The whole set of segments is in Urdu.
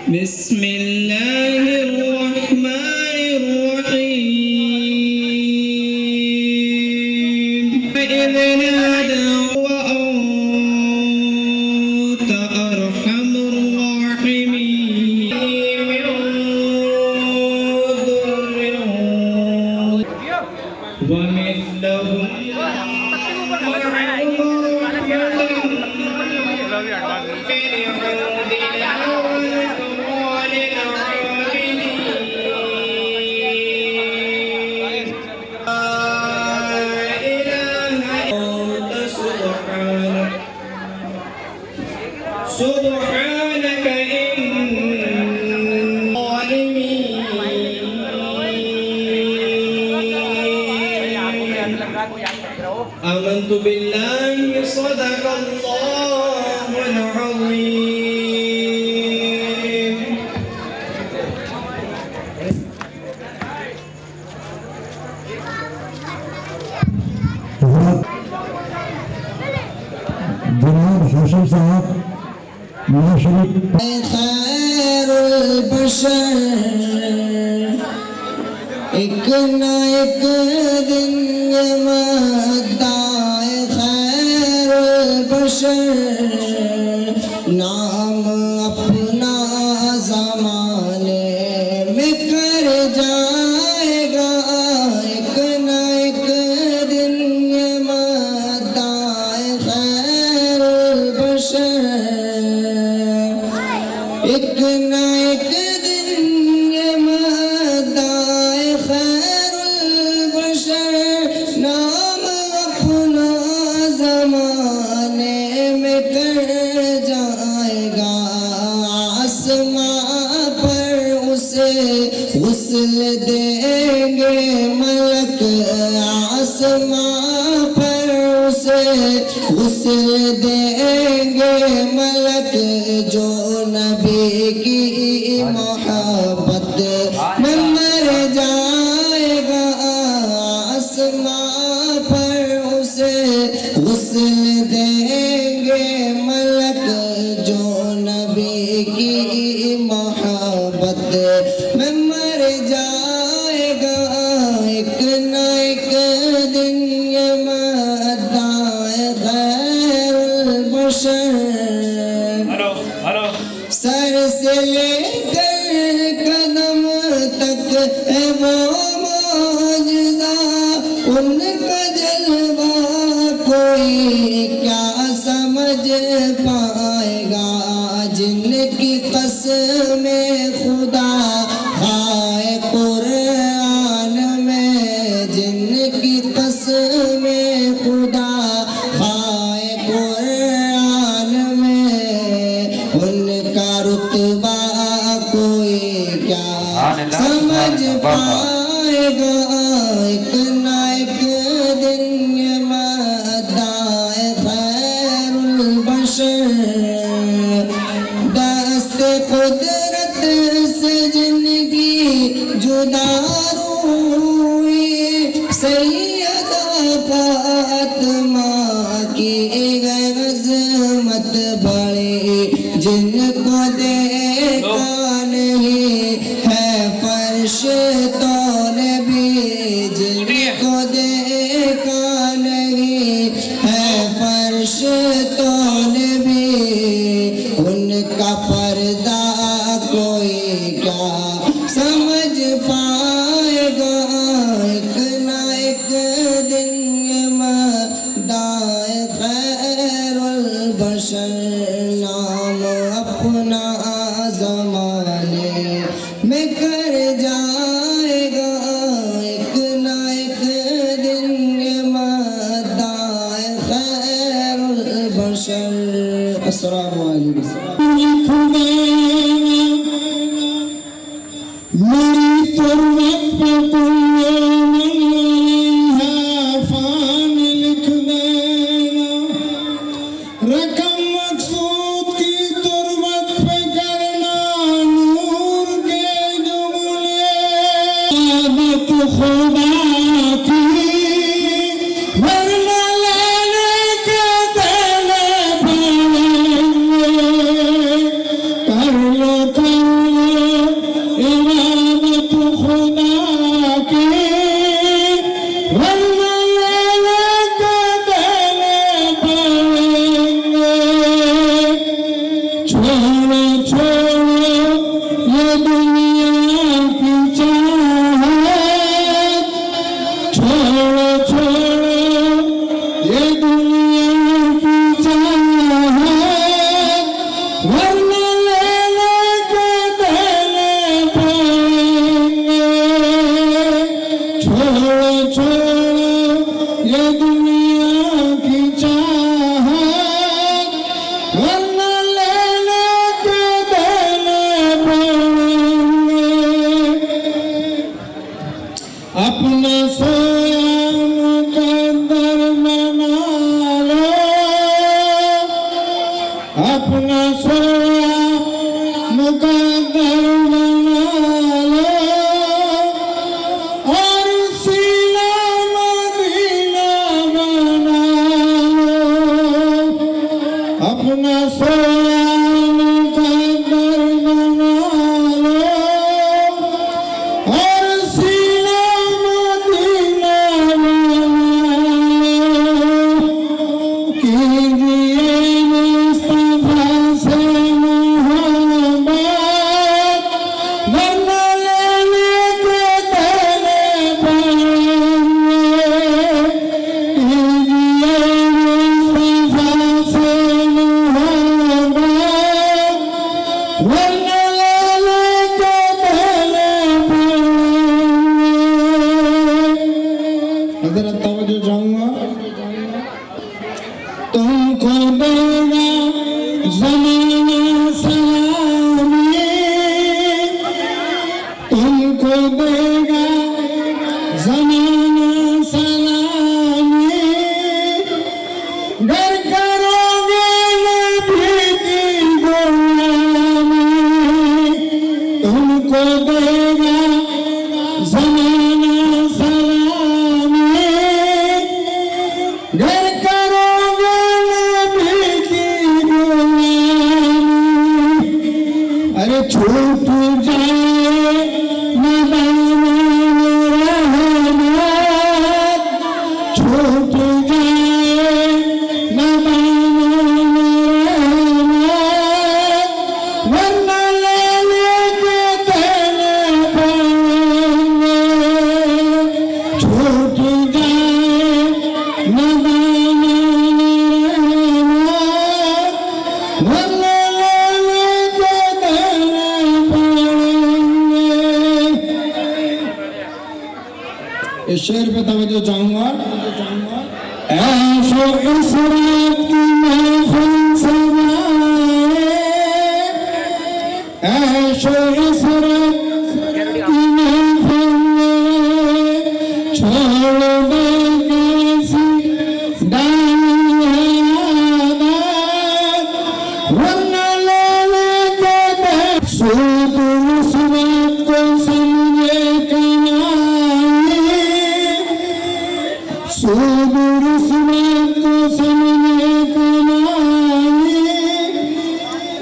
بسم الله الرحمن الرحيم إذ نادى وأنت أرحم الراحمين من ضر ومثلهم سبحانك إن ظالمين آمنت بالله صدق الله العظيم جناب حسن صاحب خیر البشر ایک نہ ایک دن یہ مدعا خیر البشر نام اپنا زمانے میں کر جائے گا ایک نہ ایک دن یہ مدعا خیر البشر ایک نہ ایک دن یہ مدعا خیر البشر نام اپنا زمانے میں کر جائے گا آسماں پر اسے غسل دیں گے ملک آسماں پر اسے غسل دیں گے ملک جو نبی کی محبت میں مر جائے گا آسماں پر اسے غسل دیں گے ملک جو نبی کی محبت میں مر جائے گا ایک نہ ایک دن یہ مدعا خیر البشر سر سے لے کر قدم تک ہے وہ معجزہ ان کا جلوہ کوئی کیا سمجھ پائے گا جن کی قسمیں خدا خائے قرآن میں جن کی قسمیں خدا خائے قرآن میں ان کا رتبہ کوئی کیا سمجھ پائے گا ایک نہ ایک دن یہ مدعا خیر البشر دست قدرت سے جن کی جدا روئی سیدہ فاطمہ کی عظمت بڑی جن کو دیکھا نہیں ہے فرش تو نبی جن کو دیکھا نہیں ہے فرش تو نبی ان کا پردہ کوئی کیا سمجھ پائے گا ایک نہ ایک دن یہ مدعا خیر البشر نام اپنا زمانے میں کر جائے گا ایک نہ ایک دن یہ مدعا خیر البشر السلام علیکم میری تربت پہ تم نے نہیں ہے فان لکھ دینا رقم مقصود کی تربت پہ کرنا نور کے جملے اس شعر پہ توجہ چاہوں گا. عیش و عشرت کی محفل سجائے، عیش و عشرت کی محفل میں چھوڑ دے کیسی ڈالی عادت، ورنہ لینے کے دے سود رسوت کو سمجھے سود رسوت کو سمجھے کمائی،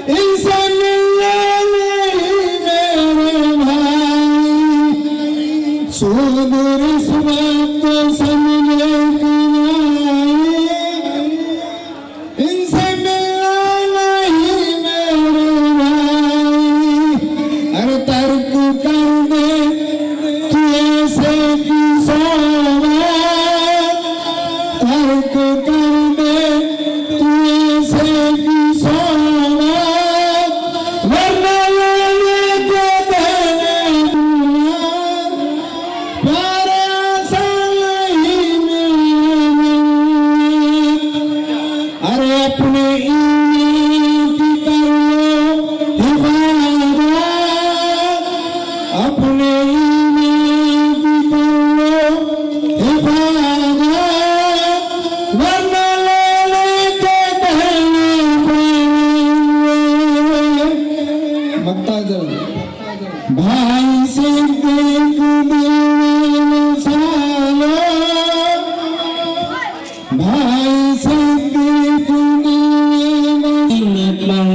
ان سے ملنے نہیں میرے بھائی، سود رسوت کو سمجھے کمائی، ان سے ملنا نہیں میرے بھائی، ارے ترک کر دے تو ایسے کی ترک کر دے تو ایسے کی صحبت، ورنہ لینے کے دینے دنیا پیار آسان نہیں ملنے. ارے اپنے ایمان کی کر لو حفاظت، اپنے ایمان کی کر لو حفاظت، ورنہ لینے کے دینے پڑیں. بتا جب بھائی سے دیکھ دینے سالو، بھائی سے دیکھ دینے پر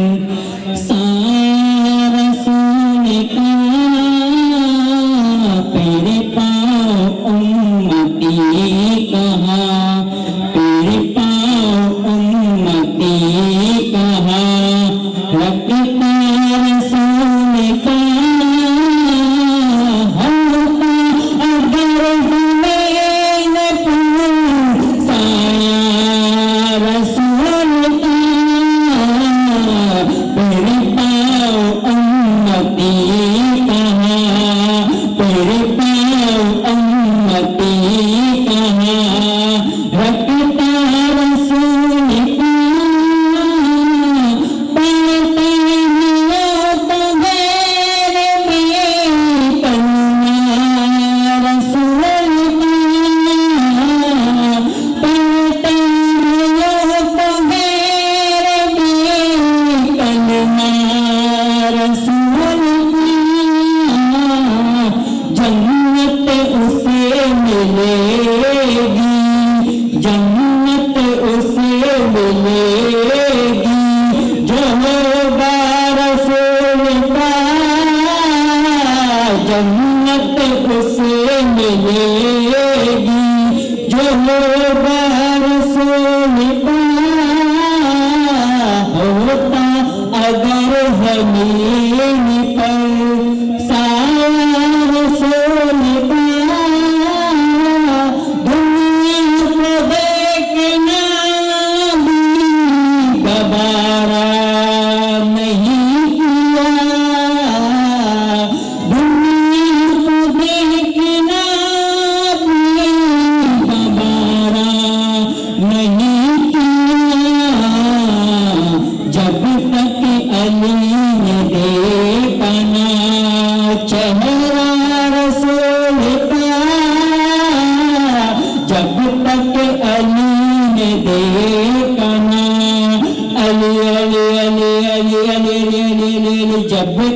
سایہ رسول کا تیرے پاؤں امتی کہا، تیرے پاؤں امتی کہا، لگتا رسول کا ہم کا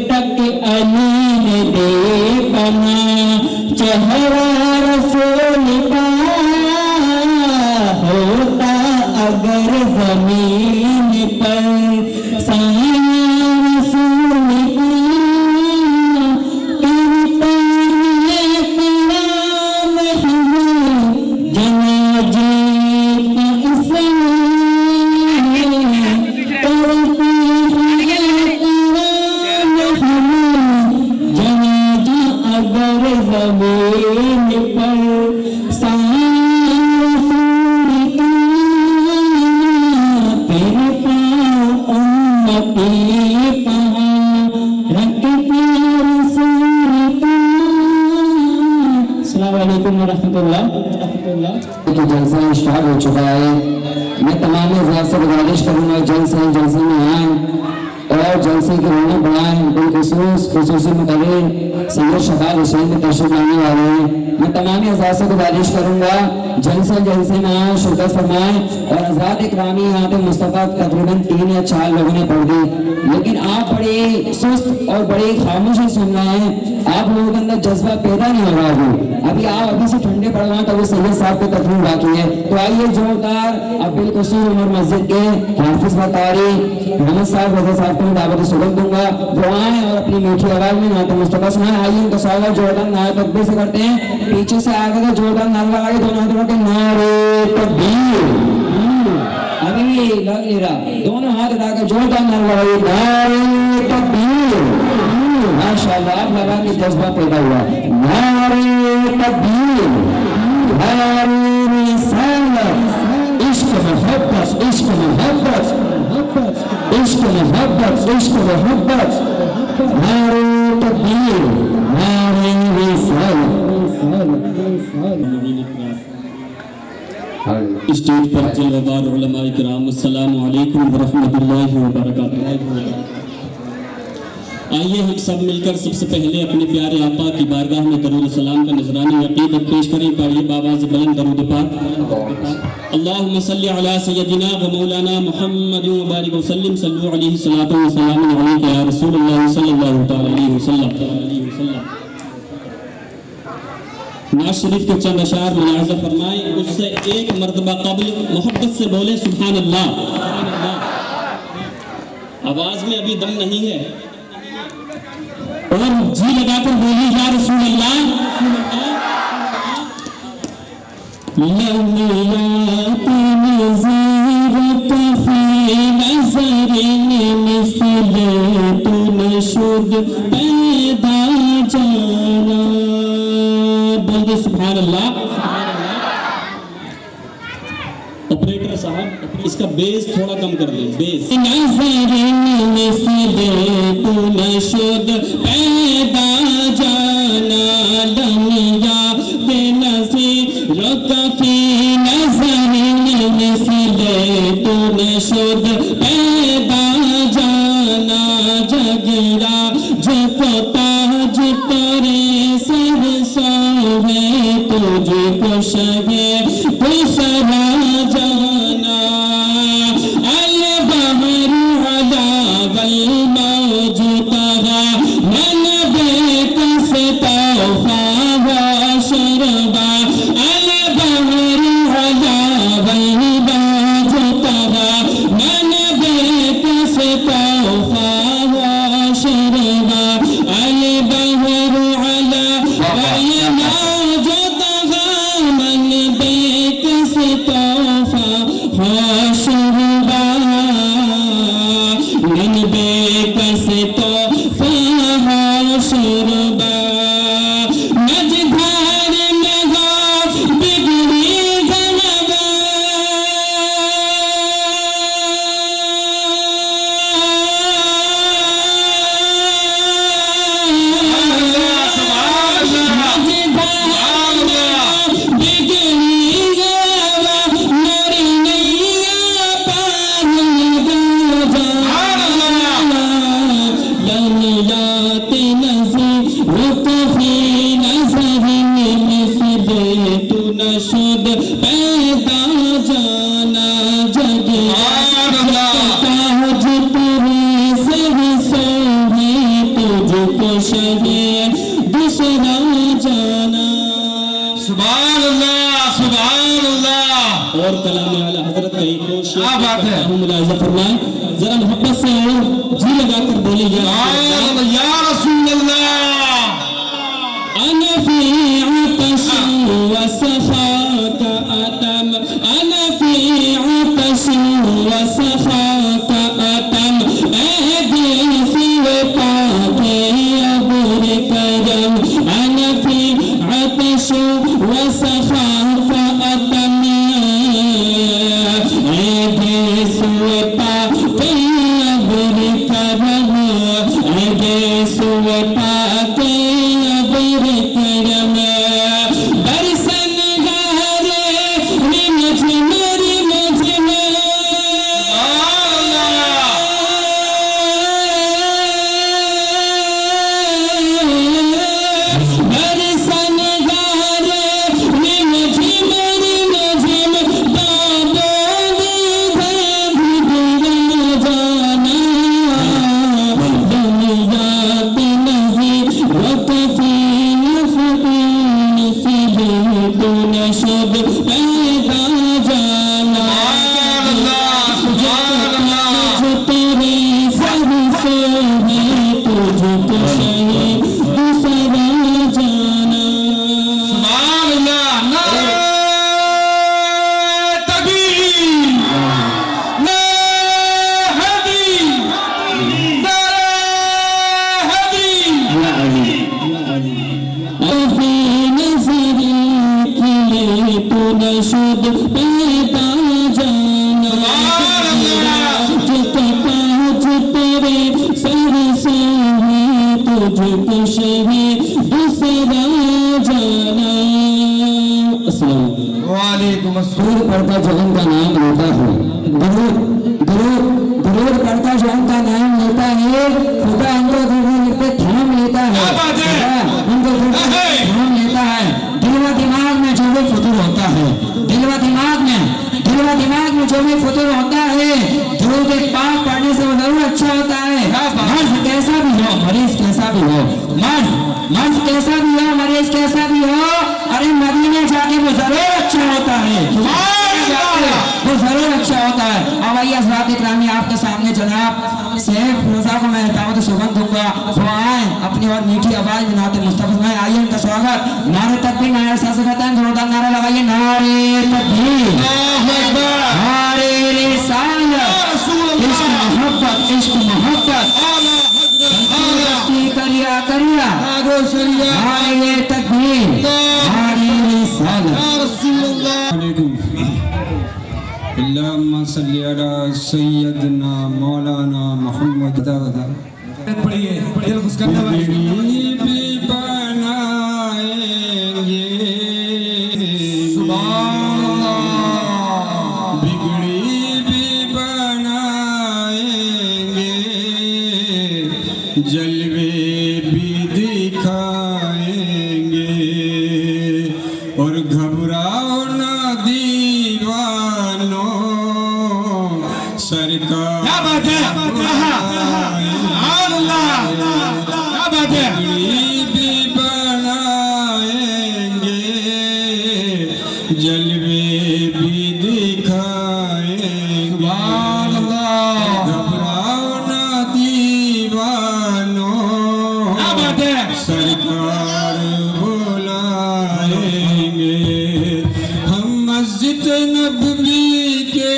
تک علی نے دیکھا نہ چہرہ رسول کا ہوتا اگر زمین پر سایہ رسول کا کرام ہمیں جنازے کا اسلام کرتے ہیں کرام ہمیں جنازہ اگر زمین پر سایہ رسول کا پھر پاؤں امتی کہاں رکھتے رسول کا۔ السلام علیکم ورحمۃ اللہ۔ جلسہ اسٹارٹ ہو چکا ہے، میں تمام حضرات سے گزارش کروں گا جلسے میں آئیں اور جلسے کی رونق بڑھائیں۔ بالخصوص خصوصی مقرر سید شفاعت حسین میں تشریف لانے والے ہیں، میں تمام حضرات سے گزارش کروں گا جلسے میں آئیں، شرکت فرمائیں۔ اور حضرات اکرامی یہاں پہ مصطفیٰ تقریباً 3 یا 4 لوگوں نے پڑھ دی، لیکن آپ بڑے سست اور بڑے خاموشی سن رہے ہیں، آپ لوگوں کے اندر جذبہ پیدا نہیں ہو رہا ابھی آپ ابھی سے ٹھنڈے پڑ رہے ہیں، تو وہ سید صاحب کی تقریر باقی ہے۔ تو آئیے زوردار اب بالخصوص عمر مسجد کے حافظ بطاری محمد صاحب رضا صاحب کو میں دعوت سبق دوں گا، وہ آئیں اور اپنی میٹھی آواز میں نعت مصطفیٰ سنائیں۔ آئیے ان کا سوال جوردار نعرہ تکبیر سے کرتے ہیں، پیچھے سے آگے سے جوردار نعرہ لگائیے، دونوں ہاتھوں کے نعرے تکبیر، ابھی بھی لگ نہیں رہا، دونوں ہاتھ اٹھا کے جوردار نعرہ لگائیے، نعرے تکبیر۔ ماشاءاللہ آپ لگا کے جذبہ پیدا ہوا، نعرے تکبیر، نعرے رسالت، عشق محبت، عشق محبت، عشق محبت، عشق محبت، نعرے تکبیر، نعرے رسالت۔ اسٹیج پر جلوہ علماء کرام، السلام علیکم ورحمۃ اللہ وبرکاتہ۔ آئیے ہم سب مل کر سب سے پہلے اپنے پیارے آقا کی بارگاہ میں درود السلام کا نذرانہ عقیدت پیش کریں۔ پڑھیے بآواز بلند درود پاک۔ اللہم صلی علی سیدنا و مولانا محمد وبارک وسلم، صلو علیہ الصلاۃ والسلام علیک یا رسول اللہ صلی اللہ تعالی علیہ وسلم۔ نعت شریف کے چند اشعار ملاحظہ فرمائیں، اس سے ایک مرتبہ قبل محبت سے بولے سبحان اللہ۔ آواز میں ابھی دم نہیں ہے، اور جی لگا کر بولی یا رسول اللہ۔ لمیات نظیرت فی نظر مثل تو نشد پیدا جانا، بلدے سبحان اللہ۔ آپریٹر صاحب اس کا بیس تھوڑا کم کر دیں، بیس۔ نظر مثل تو نشد پیدا جانا، لمیات نظیرت فی نظر مثل تو نشد پیدا جانا، جگڑا جب تاج ترے سر سوے تجھ کو شگے دوسرا جانا، البحر علا والموج طغى من بکس توفا وشربا، البحر علا والموج طغى من بکس توفا وشربا، البحر علا والموج طغى من بکس توفا وشربا، من بکس توفا وشربا، مجدھار نگاہ بگڑی غلبہ، کو شہید دوسرا جانا. سبحان اللہ سبحان اللہ. اور کلام اعلیٰ حضرت کا ایک اور شعر کیا بات ہے. ملاحظہ فرمائیں ذرا محبت سے اور جی لگا کر بولیں یا رسول اللہ. أنا في عطش وسخاك أتم أنا في عطش وسخاك أتم أهدي في وفاك أبر كرم أنا في عطش وسخاك أتم أهدي في وفاك أبر كرم أهدي في وفاك وعلیکم السلام. درود پڑھتا جو ان کا نام لیتا ہے درود پڑھتا جو ان کا نام لیتا ہے خدا ان کو درود پہ تھام لیتا ہے ان کو درود پہ تھام لیتا ہے. دل و دماغ میں جو بھی فطور ہوتا ہے دل و دماغ میں جو بھی فطور ہوتا ہے درود پاک پڑھنے سے وہ ضرور اچھا ہوتا ہے. مرض کیسا بھی ہو مریض کیسا بھی ہو مرض کیسا بھی ہو مریض کیسا بھی ہو ارے مدینے جا کے وہ ضرور اچھا ہوتا ہے وہ ضرور اچھا ہوتا ہے. اب آئیے حضرات اکرامی آپ کے سامنے جناب سیف رضا کو میں دعوت سخن دوں گا وہ آئیں اپنی اور میٹھی آواز میں نعت مصطفیٰ میں آئیے ان کا سواگت. نعرہ تکبیر نعرہ سازگت ہے زوردار نعرہ لگائیے نعرہ تکبیر نعرہ رسالت عشق محبت کریا نعرہ تکبیر نعرہ رسالت. اللہم صلی علی سیدنا مولانا محمد. پڑھئے دل خوش کرنے والی بھی بنائیں گے سبحان اللہ بگڑی بھی بنائیں گے جلوے بھی دکھائیں گے اور گھبراؤ نہ دیوانوں سرکار. کیا بات ہے بھی بنائیں گے جلوے بھی دکھائیں گے گھبراؤ نہ دیوانوں سرکار بلائیں گے. ہم مسجد نبوی کے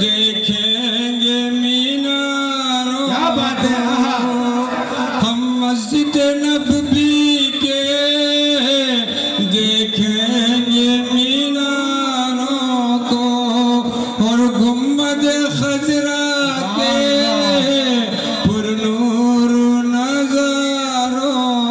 دیکھیں گے میناروں. کیا بات ہے. ہم مسجد نبوی کے دیکھیں گے میناروں کو اور گنبد خضرا کے پر نور نظاروں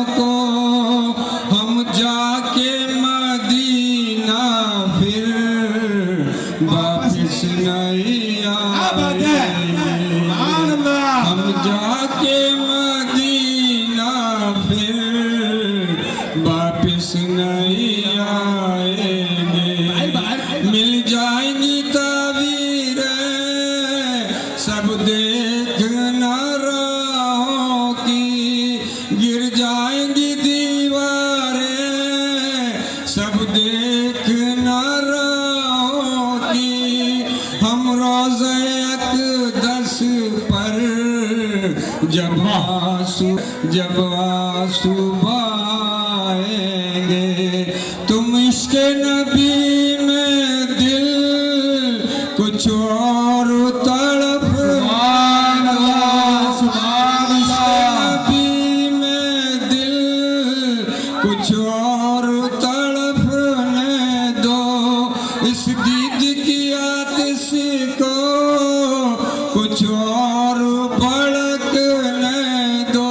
جب آنسو بہائیں گے تم عشق نبی میں دل کچھ اور تڑپ نبی میں دل کچھ اور تڑپنے دو اس دید کی آتش کو کچھ اور بھڑکنے دو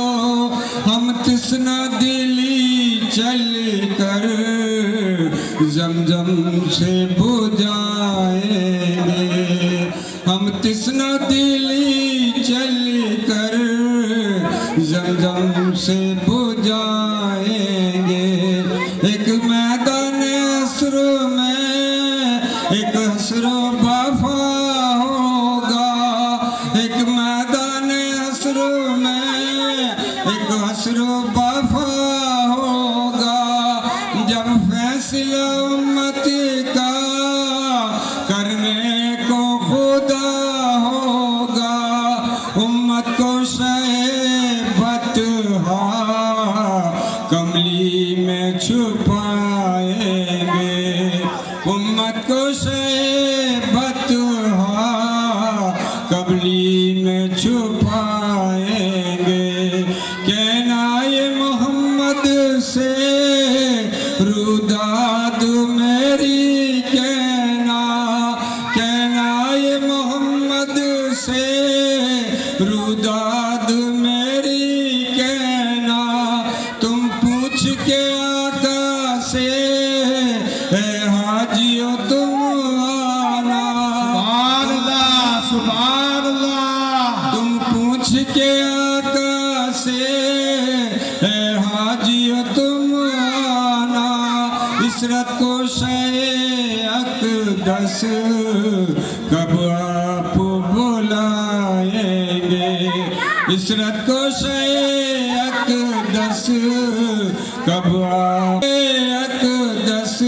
ہم تشنہ دلی چل کر زمزم سے بجھائیں گے ہم تشنہ دلی چل کر زمزم سے بجھائیں گے ایک میدان عصر میں ایک حسر و وفا ہوگا ایک میدان عصر میں ایک حسر و وفا ہوگا جب فیصلہ امت کا کرنے کو خدا ہوگا امت کو شیبت کملی میں چھپائیں گے امت کو شیبت کملی میں چھپائیں گے کہنا یہ محمد سے روداد میری کہنا یہ محمد سے روداد میری کہنا تم پوچھ کے آقا سے اے حاجیو تم آنا سبحان اللہ تم پوچھ کے آقا سے اے حاجیو تم آنا عشرت کو اقدس کب آپ بلائیں گے عشرت کو اقدس کب آپ اقدس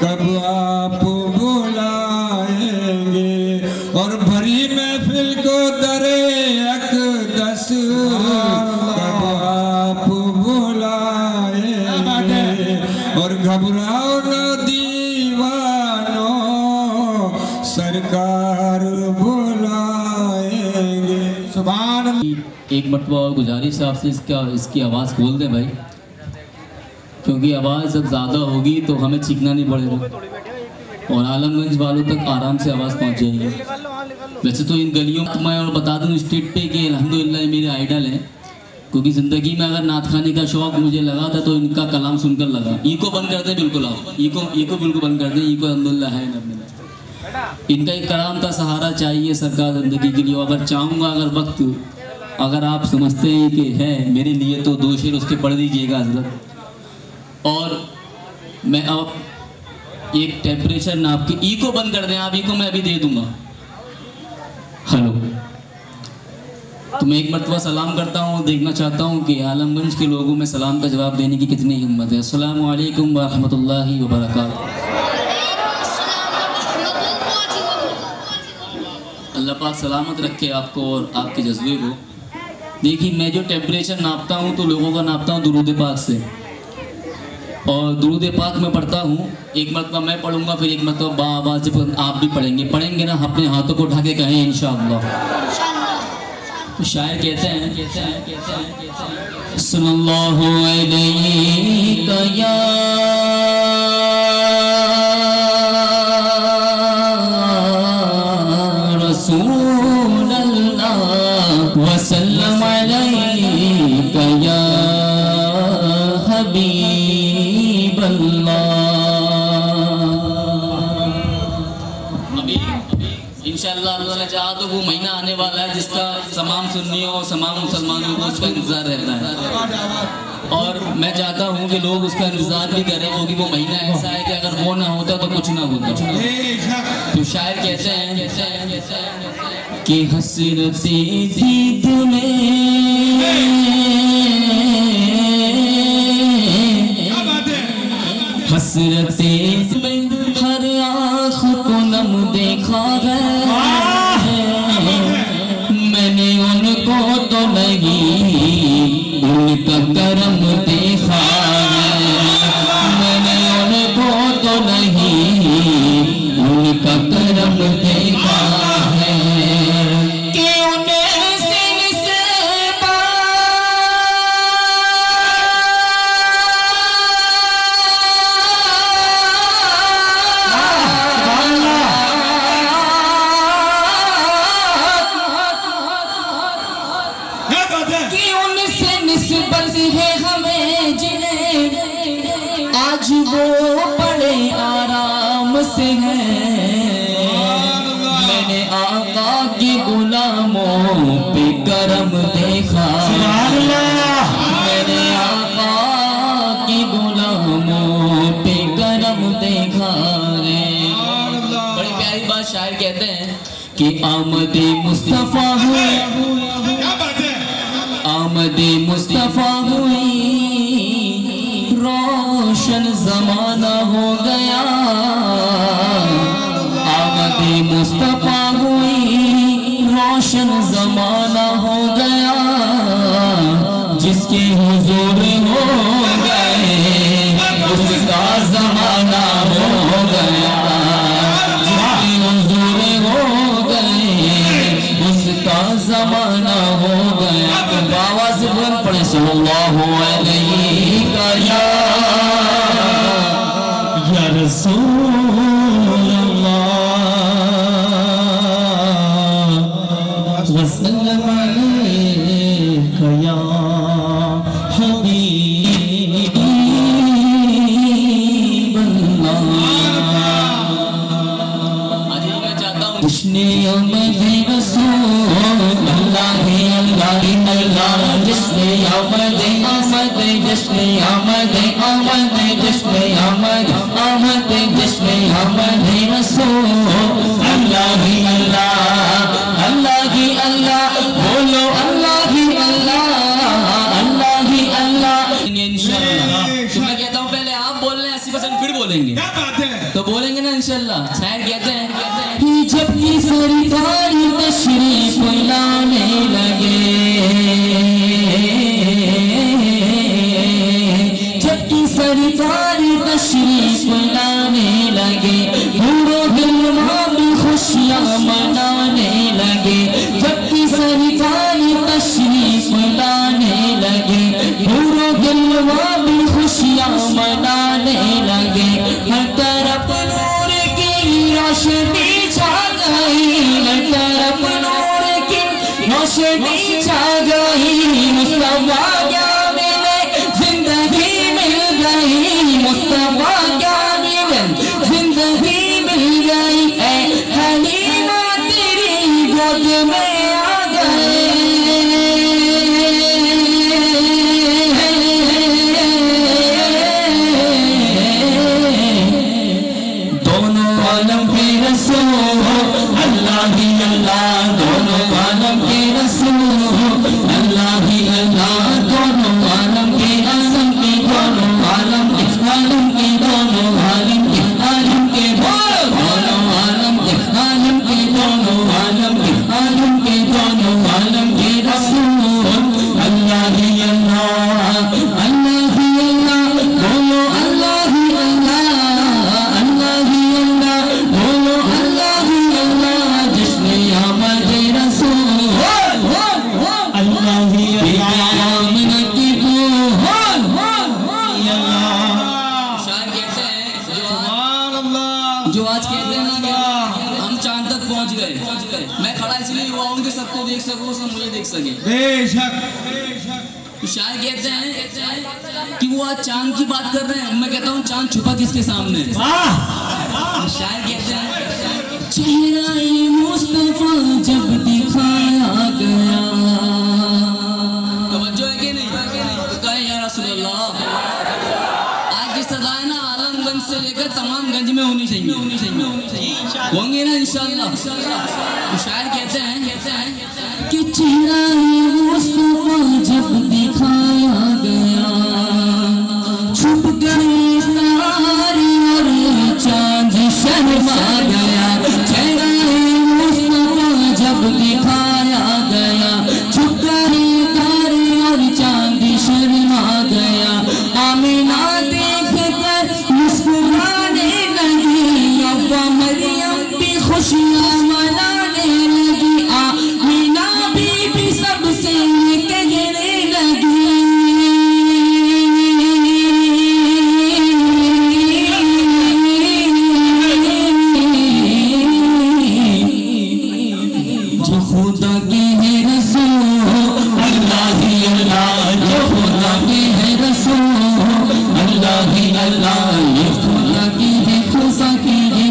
کب آپ بلائیں گے اور بھری محفل کو در اقدس کب آپ بلائیں گے اور گھبراؤ نہ دیوانوں سرکار بلائیں گے سبحان اللہ ایک مرتبہ اور گزارش ہے آپ سے اس کی آواز کھول دیں بھائی کیونکہ آواز جب زیادہ ہوگی تو ہمیں چیخنا نہیں پڑے گا اور عالم گنج والوں تک آرام سے آواز پہنچ جائے گی ویسے تو ان گلیوں کو میں اور بتا دوں اسٹیٹ پہ کہ الحمدللہ یہ میرے آئیڈل ہیں کیونکہ زندگی میں اگر نعت خوانی کا شوق مجھے لگا تھا تو ان کا کلام سن کر لگا ایکو بند کر دیں بالکل آپ ایکو بالکل بند کر دیں ایکو الحمدللہ ہے ان کا ایک کلام کا سہارا چاہیے سرکار زندگی کے لیے اگر چاہوں گا اگر وقت اگر آپ سمجھتے ہیں کہ ہے میرے لیے تو دو شعر اس کے پڑھ دیجیے گا حضرت اور میں اب ایک ٹیمپریچر ناپ کے ایکو بند کر دیں آپ ایکو میں ابھی دے دوں گا ہلو تو میں ایک مرتبہ سلام کرتا ہوں دیکھنا چاہتا ہوں کہ عالم گنج کے لوگوں میں سلام کا جواب دینے کی کتنی ہمت ہے السلام علیکم ورحمۃ اللہ وبرکاتہ اللہ پاک سلامت رکھے آپ کو اور آپ کے جذبے کو دیکھیے میں جو ٹیمپریچر ناپتا ہوں تو لوگوں کا ناپتا ہوں درود پاک سے اور درود پاک میں پڑھتا ہوں ایک مرتبہ میں پڑھوں گا پھر ایک مرتبہ با آواز سے آپ بھی پڑھیں گے نا اپنے ہاتھوں کو اٹھا کے کہیں انشاءاللہ شاعر کہتے ہیں صلی اللہ علیہ یا رسول اللہ وسلم علیک یا حبیب اللہ انشاءاللہ اللہ نے چاہا تو وہ مہینہ آنے والا ہے جس کا تمام سنیوں اور تمام مسلمانوں کو اس کا انتظار رہتا ہے اور میں چاہتا ہوں کہ لوگ اس کا انتظار بھی کریں کیونکہ وہ مہینہ ایسا ہے کہ اگر وہ نہ ہوتا تو کچھ نہ ہوتا تو شاعر کہتے ہیں کہ حسرتیں تھی تمہیں حسرتیں ہر آنکھ کو نم دیکھا ہے میں نے ان کو تو نہیں سے ہے میں نے آقا کی غلاموں پہ کرم دیکھا میں نے آقا کی غلاموں پہ کرم دیکھا رے بڑی پیاری بات شاعر کہتے ہیں کہ آمد مصطفیٰ ہوئی آمد مصطفیٰ ہوئی روشن زمانہ ہو گیا آمد مصطفیٰ ہوئی روشن زمانہ ہو گیا جس کے حضور ہو گئے اس کا زمانہ ہو گیا جس کے حضور ہو گئے اس کا زمانہ ہو گیا آواز سے بلند پڑھیں صلی اللہ علیہ یا رسول اللہ وسلم علیک یا حبیب اللہ آج میں چاہتا ہوں جشن آمد رسول اللہ اللہ اللہ جشن آمد آمد جشن آمد آمد جشن آمد آمد جشن آمد رسول اللہ اللہ اللہ ہی اللہ بولو اللہ ہی اللہ اللہ ہی اللہ انشاءاللہ تو میں کہتا ہوں پہلے آپ بول رہے ہیں 80% پھر بولیں گے تو بولیں گے نا انشاءاللہ شاید کہتے ہیں جب کی سرکار تشریف لانے لگے جب کی سرکار تشریف لانے لگے پورو دل بھی خوشیاں منانے لگے جب کی سرکار تشریف لانے لگے پورو دل بھی خوشیاں منانے لگے ہر طرف نور کی روشنی چھا گئی ہر طرف نور کی روشنی چھا گئی مصطفیٰ کیا ملے زندگی مل گئی مصطفیٰ کیا ملے زندگی مل گئی اے حلیمہ تیری گود میں آ گئے دونوں عالم کے رسول اللہ ہی اللہ دونوں عالم کے رسول اللہ ہی اللہ دونوں عالم کے عالم کے دونوں عالم کے عالم کے دونوں عالم کے عالم کے دونوں عالم کے عالم کے دونوں عالم کے عالم کے دونوں عالم کے رسول اللہ ہی اللہ اللہ ہی اللہ بولو اللہ ہی اللہ اللہ ہی اللہ بولو اللہ ہی اللہ جشن آمد رسول اللہ ہی آمنہ کی تو شاعر کہتے ہیں جو آج کہتے ہیں نا کہ ہم چاند تک پہنچ گئے میں کھڑا اس لیے ہوا ہوں کہ سب کو دیکھ سکوں سب مجھے دیکھ سکے بے شک شاعر کہتے ہیں کہ وہ آج چاند کی بات کر رہے ہیں میں کہتا ہوں چاند چھپا کس کے سامنے شاعر کہتے ہیں چہرہ مصطفیٰ جب دکھایا گیا توجہ ہے کہ نہیں تو کہے یا رسول اللہ آج کی صدا ہے نا عالم گنج سے لے کر تمام گنج میں ہونی چاہیے ہوں گے نا انشاءاللہ شاعر کہتے ہیں کہ چہرہ مصطفیٰ جب دکھایا گیا چھپ گئی تاری اور چاند شرما گیا چہرہ مصطفیٰ جب دکھایا گیا چھپ گئی تاری اور چاند شرما گیا آمینہ دیکھ کر مسکرانے لگی ابا مریم بھی خوشیاں منانے لگی آمینہ بھی سب سے کہنے لگی جو خدا کے ہے رسول اللہ ہی اللہ جو خدا کے ہے رسول اللہ ہی اللہ یہ خدا کی ہے خدا کی ہے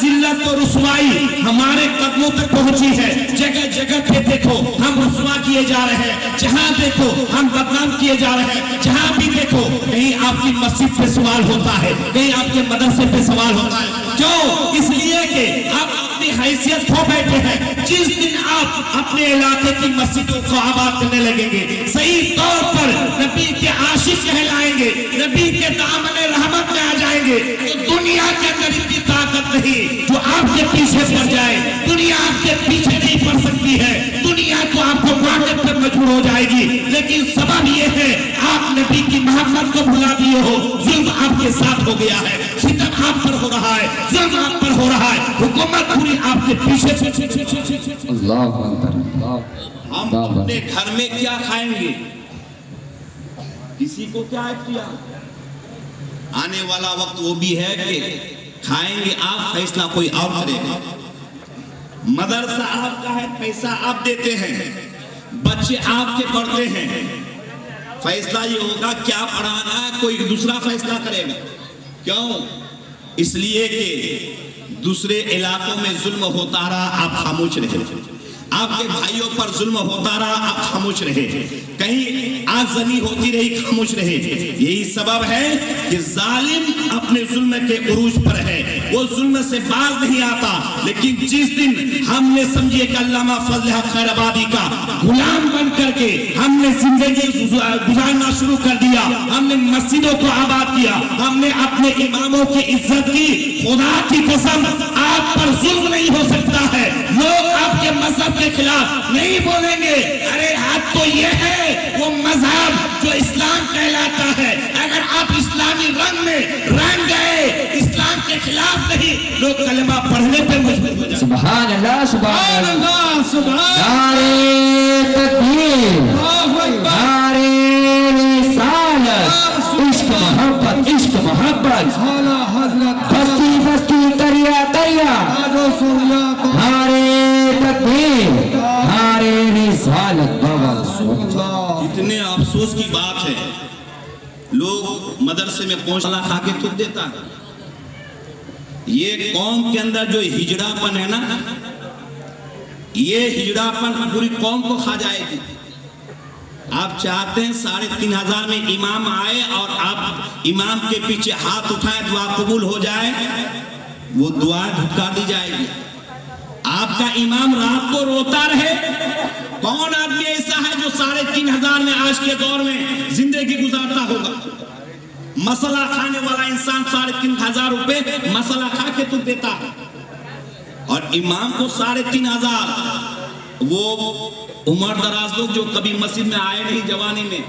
ذلت و رسوائی ہمارے قدموں تک پہنچی ہے. جگہ جگہ پہ دیکھو ہم رسوا کیے جا رہے ہیں, جہاں دیکھو ہم بدنام کیے جا رہے ہیں, جہاں بھی دیکھو کہیں آپ کی مسجد پہ سوال ہوتا ہے, کہیں آپ کے مدرسے پہ سوال ہوتا ہے. کیوں؟ اس لیے کہ آپ اپنی حیثیت کھو بیٹھے ہیں. جس دن آپ اپنے علاقے کی مسجدوں کو آباد کرنے لگیں گے, صحیح طور پر نبی کے عاشق کہلائیں گے, نبی کے دامن رحمت میں آ جائیں گے, تو دنیا کے اندر اتنی طاقت نہیں جو آپ کے پیچھے پڑ جائے. دنیا آپ کے پیچھے نہیں پڑ سکتی ہے, دنیا تو آپ کو ماننے پر مجبور ہو جائے گی. لیکن سبب یہ ہے آپ نبی کی محبت کو بھلا دیے ہو. ظلم آپ کے ساتھ ہو گیا ہے, ستم آپ پر ہو رہا ہے, ظلم آپ پر ہو رہا ہے, حکومت پوری آپ کے پیچھے. اللہ اکبر. ہم اپنے گھر میں کیا کھائیں گے, کسی کو کیا اختیار. آنے والا وقت وہ بھی ہے کہ کھائیں گے آپ, فیصلہ کوئی اور کرے گا. مدرسہ آپ کا ہے, پیسہ آپ دیتے ہیں, بچے آپ کے پڑھتے ہیں, فیصلہ یہ ہوگا کیا پڑھانا ہے کوئی دوسرا فیصلہ کرے گا. کیوں؟ اس لیے کہ دوسرے علاقوں میں ظلم ہوتا رہا, آپ خاموش رہے. آپ کے بھائیوں پر ظلم ہوتا رہا, آپ خاموش رہے. کہیں آگزنی ہوتی رہی, خاموش رہے. یہی سبب ہے کہ ظالم اپنے ظلم کے عروج پر ہے, وہ ظلم سے باز نہیں آتا. لیکن جس دن ہم نے سمجھے کہ علامہ فضل حق خیر آبادی کا غلام بن کر کے ہم نے زندگی گزارنا شروع کر دیا, ہم نے مسجدوں کو آباد کیا, ہم نے اپنے اماموں کی عزت کی, خدا کی قسم آپ پر ظلم نہیں ہو سکتا ہے. لوگ آپ کے مذہب کے خلاف نہیں بولیں گے, ارے حق تو یہ ہے وہ مذہب جو اسلام کہلاتا ہے, اگر آپ اسلامی رنگ میں رنگ گئے, اسلام کے خلاف نہیں, لوگ کلمہ پڑھنے پہ مجبور ہو جائیں. سبحان اللہ, سبحان اللہ, سبحان نعرے تکبیر, نعرے رسالت, عشق محبت, عشق محبت, اعلیٰ حضرت بستی بستی دریا دریا, نعرے تکبیر, نعرے رسالت. اتنے افسوس کی بات ہے, لوگ مدرسے میں پہنچنا کھا کے تھوک دیتا ہے. یہ قوم کے اندر جو ہجڑا پن ہے نا, یہ ہجڑا پن پوری قوم کو کھا جائے گی. آپ چاہتے ہیں 3,500 میں امام آئے اور آپ امام کے پیچھے ہاتھ اٹھائیں, دعا قبول ہو جائے, وہ دعا دھکا دی جائے گی. آپ کا امام رات کو روتا رہے. کون آدمی ایسا ہے جو 3,500 میں آج کے دور میں زندگی گزارتا ہوگا؟ مسئلہ کھانے والا انسان 3,500 روپے مسئلہ کھا کے تو دیتا ہے, اور امام کو 3,500. وہ عمر دراز لوگ جو کبھی مسجد میں آئے نہیں جوانی میں,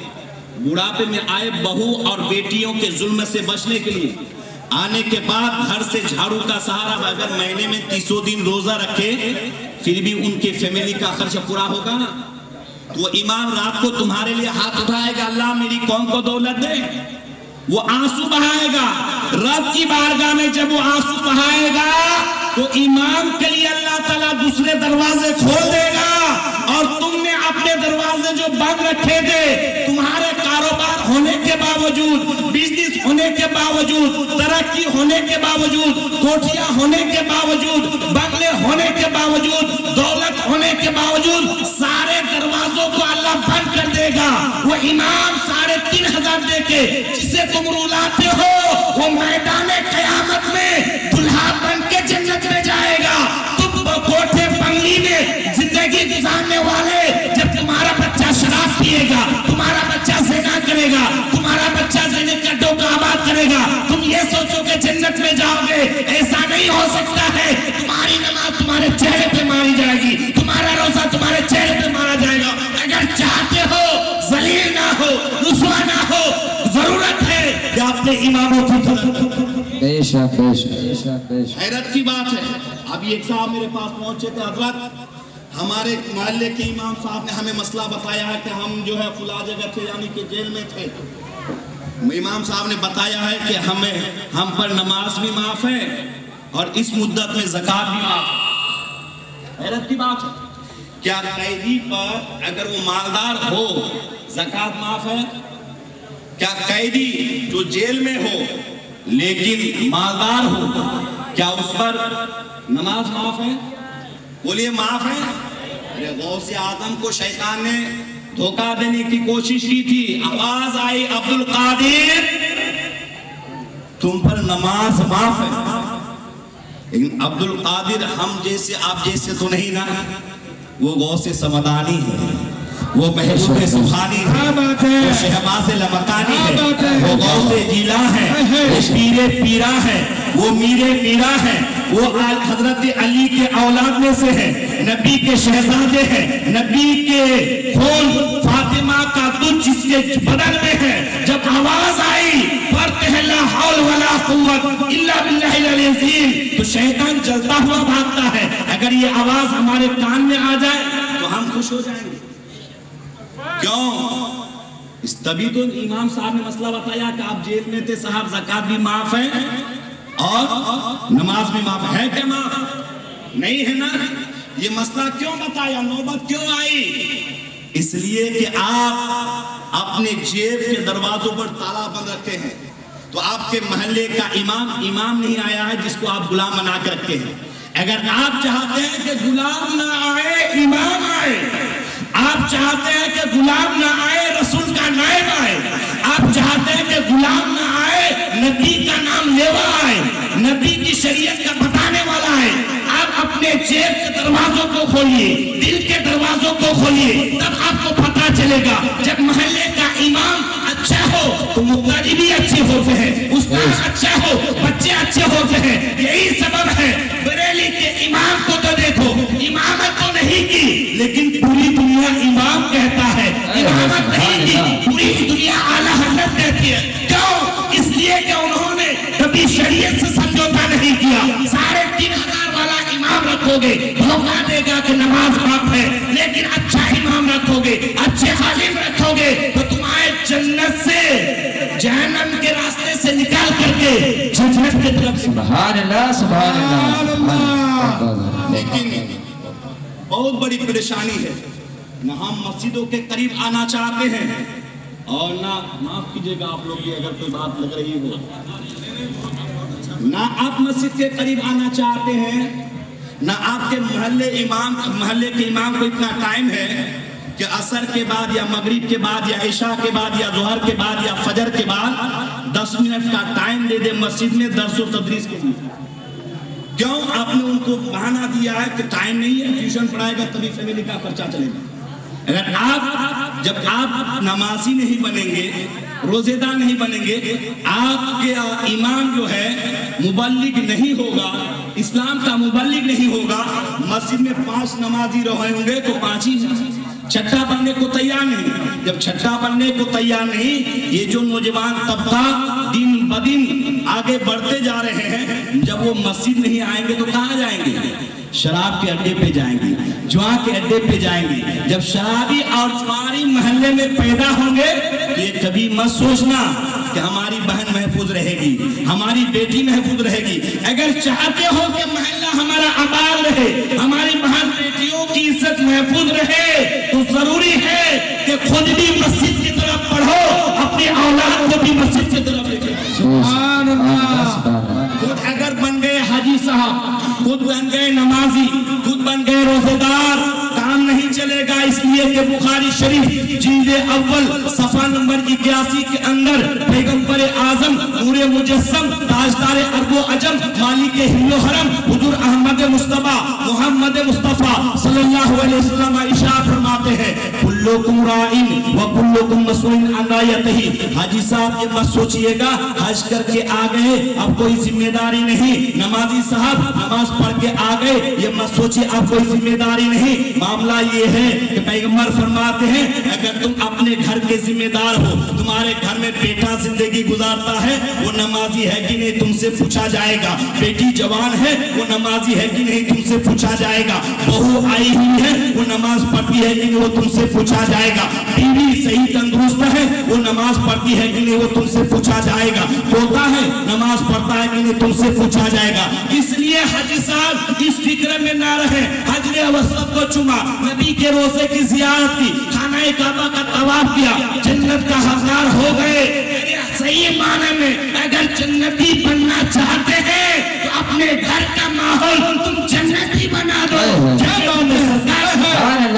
بڑھاپے میں آئے, بہو اور بیٹیوں کے ظلم سے بچنے کے لیے آنے کے بعد گھر سے جھاڑو کا سہارا, اگر مہینے میں 300 دن روزہ رکھے پھر بھی ان کے فیملی کا خرچ پورا ہوگا نا. تو امام رات کو تمہارے لیے ہاتھ اٹھائے گا, اللہ میری قوم کو دولت دے, وہ آنسو بہائے گا رب کی بارگاہ میں. جب وہ آنسو بہائے گا تو امام کے لیے اللہ تعالیٰ دوسرے دروازے کھول دے گا, اور تم نے اپنے دروازے جو بند رکھے تھے, تمہارے کاروبار ہونے کے باوجود, بزنس ہونے کے باوجود, ترقی ہونے کے باوجود, کوٹھیاں ہونے کے باوجود, بنگلے ہونے کے باوجود, دولت ہونے کے باوجود, سارے دروازوں کو اللہ بند کر دے گا. وہ امام 3,500 دے کے جسے تم رلاتے ہو, وہ میدان قیامت میں دلہا بن کے جنت میں جائے گا. تم کوٹھے بنگلی میں زندگی گزارنے والے, جب تمہارا بچہ شراب پیے گا, تمہارا بچہ زنا کرے گا, تمہارا بچہ زنے کٹوں کا آباد کرے گا, تم یہ سوچو کہ جنت میں جاؤ گے. ایسا نہیں ہو سکتا ہے. تمہاری نماز تمہارے چہرے پہ ماری جائے گی, تمہارا روزہ تمہارے چہرے پہ مارا جائے گا. اگر چاہتے ہو ذلیل نہ ہو, رسوا نہ ہو, ضرورت ہے کہ اپنے اماموں کی بے شک, بے شک, بے شک. حیرت کی بات ہے. ابھی ایک صاحب میرے پاس پہنچے تھے, حضرت ہمارے محلے کے امام صاحب نے ہمیں مسئلہ بتایا ہے کہ ہم جو ہے فلاں جگہ تھے, یعنی کہ جیل میں تھے. امام صاحب نے بتایا ہے کہ ہم پر نماز بھی معاف ہے اور اس مدت میں زکوٰۃ بھی معاف ہے. حیرت کی بات ہے. کیا قیدی پر اگر وہ مالدار ہو زکوٰۃ معاف ہے؟ کیا قیدی جو جیل میں ہو لیکن مالدار ہو کیا اس پر نماز معاف ہے؟ بولیے معاف ہے؟ ارے غوث اعظم کو شیطان نے دھوکہ دینے کی کوشش کی تھی، آواز آئی عبد القادر تم پر نماز معاف ہے، لیکن عبد القادر ہم جیسے آپ جیسے تو نہیں نا، وہ غوث سمدانی ہے، وہ محبوب سبحانی ہے، وہ شہباز لمکانی ہے، وہ غوث جیلا ہے، وہ پیر پیرا ہے، وہ میر میرا ہے، وہ حضرت علی کے اولاد میں سے ہے، نبی کے شہزادے ہیں، نبی کے خون فاطمہ کا دودھ جس کے بدن میں ہے۔ جب آواز آئی پڑھتے ہیں لا حول ولا قوت الا باللہ العلی العظیم تو شیطان جلتا ہوا بھاگتا ہے۔ اگر یہ آواز ہمارے کان میں آ جائے تو ہم خوش ہو جائیں گے، کیوں؟ اس تبھی تو امام صاحب نے مسئلہ بتایا کہ آپ جیل میں تھے صاحب، زکوٰۃ بھی معاف ہے اور نماز بھی معاف ہے، کیا معاف نہیں ہے نا؟ یہ مسئلہ کیوں بتایا، نوبت کیوں آئی؟ اس لیے کہ آپ اپنے جیب کے دروازوں پر تالا بند رکھتے ہیں، تو آپ کے محلے کا امام نہیں آیا ہے جس کو آپ غلام بنا کے رکھتے ہیں۔ اگر آپ چاہتے ہیں کہ غلام نہ آئے امام آئے، آپ چاہتے ہیں کہ غلام نہ آئے رسول کا نائب آئے، آپ چاہتے ہیں کہ غلام نہ آئے نبی کا نام لیوا آئے، نبی کی شریعت کا بتانے والا ہے، آپ اپنے جیب کے دروازوں کو کھولیے، دل کے دروازوں کو کھولیے، تب آپ کو پتہ چلے گا۔ جب محلے کا امام اچھا ہو تو مقتدی بھی اچھے ہوتے ہیں، استاد اچھا ہو بچے اچھے ہوتے ہیں۔ یہی سبب ہے بریلی کے امام کو تو دیکھو، امامت تو نہیں کی لیکن پوری دنیا امام کہتا ہے، امامت نہیں کی پوری دنیا اعلیٰ حضرت کہتی ہے۔ کیوں؟ اس لیے کہ انہوں نے کبھی شریعت سے سمجھوتا نہیں کیا۔ 3,500 والا امام رکھو گے دھوکہ دے گا کہ نماز معاف ہے، لیکن اچھا امام رکھو گے، اچھے عالم رکھو گے تو تمہارے جنت سے جہنم کے راستے سے نکال کر کے جنت کی طرف۔ سبحان اللہ سبحان اللہ۔ لیکن بہت بڑی پریشانی ہے، نہ ہم مسجدوں کے قریب آنا چاہتے ہیں اور نہ، معاف کیجئے گا آپ لوگ بھی اگر کوئی بات لگ رہی ہو، نہ آپ مسجد کے قریب آنا چاہتے ہیں، نہ آپ کے محلے کے امام کو اتنا ٹائم ہے کہ عصر کے بعد یا مغرب کے بعد یا عشاء کے بعد یا ظہر کے بعد یا فجر کے بعد 10 منٹ کا ٹائم دے دے مسجد میں درس و تدریس کے لیے۔ کیوں؟ آپ نے ان کو بہانہ دیا ہے کہ ٹائم نہیں ہے، ٹیوشن پڑھائے گا تبھی فیملی کا خرچہ چلے گا۔ اگر جب آپ نمازی نہیں بنیں گے، روزے دار نہیں بنیں گے، آپ کے امام جو ہے مبلغ نہیں ہوگا، اسلام کا مبلغ نہیں ہوگا، مسجد میں 5 نمازی رہے ہوں گے تو 5 ہی چھٹا بننے کو تیار نہیں۔ جب چھٹا بننے کو تیار نہیں، یہ جو نوجوان طبقہ دن بدن آگے بڑھتے جا رہے ہیں، جب وہ مسجد نہیں آئیں گے تو کہاں جائیں گے؟ شراب کے اڈے پہ جائیں گے، جوا کے اڈے پہ جائیں گے۔ جب شرابی اور جواری محلے میں پیدا ہوں گے، یہ کبھی مت سوچنا کہ ہماری بہن محفوظ رہے گی، ہماری بیٹی محفوظ رہے گی۔ اگر چاہتے ہو کہ محلہ ہمارا آباد رہے، ہماری بہن بیٹیوں کی عزت محفوظ رہے، تو ضروری ہے کہ خود بھی مسجد کی طرف پڑھو، اپنی اولاد کو بھی مسجد کی طرف لے کے۔ سبحان اللہ۔ خود اگر بن گئے حاجی صاحب، خود بن گئے نمازی، خود بن گئے روزے دار، کام نہیں چلے گا۔ اس لیے کہ بخاری شریف جلد اول صفحہ نمبر 81 کے اندر پیغمبر اعظم نور مجسم تاجدار عرب و عجم مالک حل و حرم حضور احمد مصطفیٰ محمد مصطفیٰ صلی اللہ علیہ وسلم ارشاد فرماتے ہیں کلکم رائن و کلکم مسئول عن رعیتہ۔ حاجی صاحب یہ مت سوچئے گا حج کر کے آ گئے اب کوئی ذمہ داری نہیں، نمازی صاحب نماز پڑھ کے آ گئے یہ مت سوچئے اب کوئی ذمہ داری نہیں۔ معاملہ یہ ہے کہ پیغمبر فرماتے ہیں اگر تم اپنے گھر کے ذمہ دار ہو، تمہارے گھر میں بیٹا زندگی گزارتا ہے، وہ نمازی ہے کہ نہیں تم سے پوچھا جائے گا، بیٹی جوان ہے وہ نمازی ہے کہ نہیں تم سے پوچھا جائے گا، بہو آئی ہوئی ہے وہ نماز پڑھتی ہے کہ نہیں وہ تم سے پوچھا جائے گا، بیوی صحیح تندرست ہے وہ نماز پڑھتی ہے کہ نہیں وہ تم سے پوچھا جائے گا، پوتا ہے نماز پڑھتا ہے کہ نہیں تم سے پوچھا جائے گا۔ اس لیے حج صاحب اس فکر میں نہ رہے، حج نے وسط کو چما، نبی کے روزے کی زیارت کی، خانہ کعبہ کا طواف کیا، جنت کا حقدار ہو گئے۔ صحیح معنی میں اگر جنتی بننا چاہتے ہیں تو اپنے